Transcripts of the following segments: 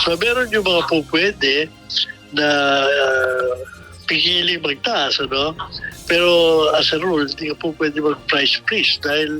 So meron yung mga po pwede na pigiling magtaas, ano? Pero as a rule, hindi ka po pwede mag-price freeze dahil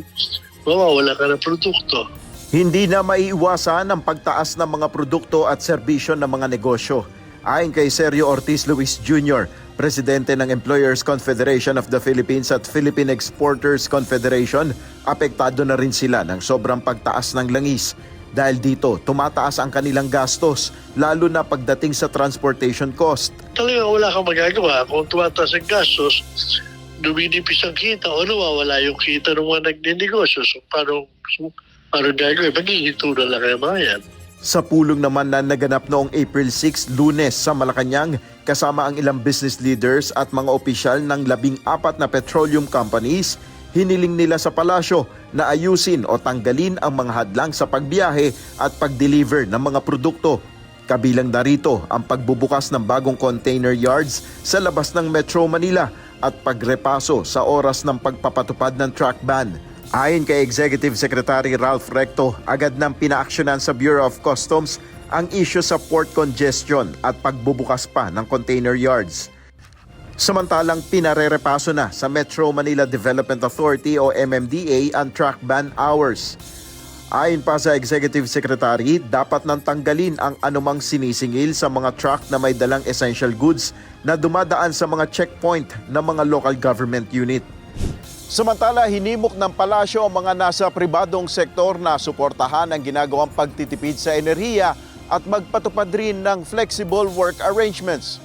mawawala ka ng produkto. Hindi na maiiwasan ang pagtaas ng mga produkto at serbisyo ng mga negosyo. Ayon kay Sergio Ortiz Luis Jr., Presidente ng Employers Confederation of the Philippines at Philippine Exporters Confederation, apektado na rin sila ng sobrang pagtaas ng langis. Dahil dito, tumataas ang kanilang gastos, lalo na pagdating sa transportation cost. Talagang wala kang magagawa. Kung tumataas ang gastos, duminipis ang kita o nawawala yung kita ng mga nagninegosyo. So paano gagawin? Maghihinto na lang ang mga yan. Sa pulong naman na naganap noong April 6, Lunes sa Malacanang, kasama ang ilang business leaders at mga opisyal ng 14 na petroleum companies, hiniling nila sa palasyo na ayusin o tanggalin ang mga hadlang sa pagbiyahe at pag-deliver ng mga produkto. Kabilang narito ang pagbubukas ng bagong container yards sa labas ng Metro Manila at pagrepaso sa oras ng pagpapatupad ng truck ban. Ayon kay Executive Secretary Ralph Recto, agad nang pinaaksyonan sa Bureau of Customs ang issue sa port congestion at pagbubukas pa ng container yards. Samantalang pinarerepaso na sa Metro Manila Development Authority o MMDA ang truck ban hours. Ayon pa sa Executive Secretary, dapat nang tanggalin ang anumang sinisingil sa mga truck na may dalang essential goods na dumadaan sa mga checkpoint ng mga local government unit. Samantala, hinimok ng palasyo ang mga nasa pribadong sektor na suportahan ang ginagawang pagtitipid sa enerhiya at magpatupad rin ng flexible work arrangements.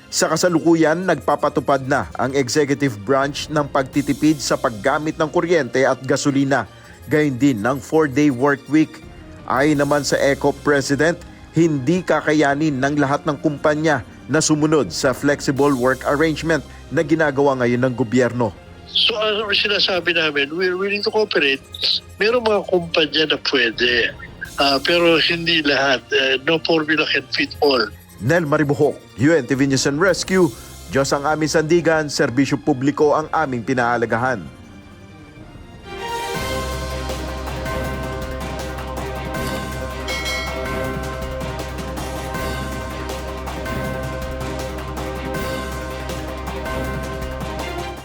Sa kasalukuyan, nagpapatupad na ang executive branch ng pagtitipid sa paggamit ng kuryente at gasolina, gayon din ng 4-day work week. Ayon naman sa ECO President, hindi kakayanin ng lahat ng kumpanya na sumunod sa flexible work arrangement na ginagawa ngayon ng gobyerno. So ano sinasabi namin, we're willing to cooperate. Merong mga kumpanya na pwede, pero hindi lahat. No formula can fit all. Nel Maribuhok, UNTV News and Rescue. Diyos ang aming sandigan, serbisyo publiko ang aming pinahalagahan.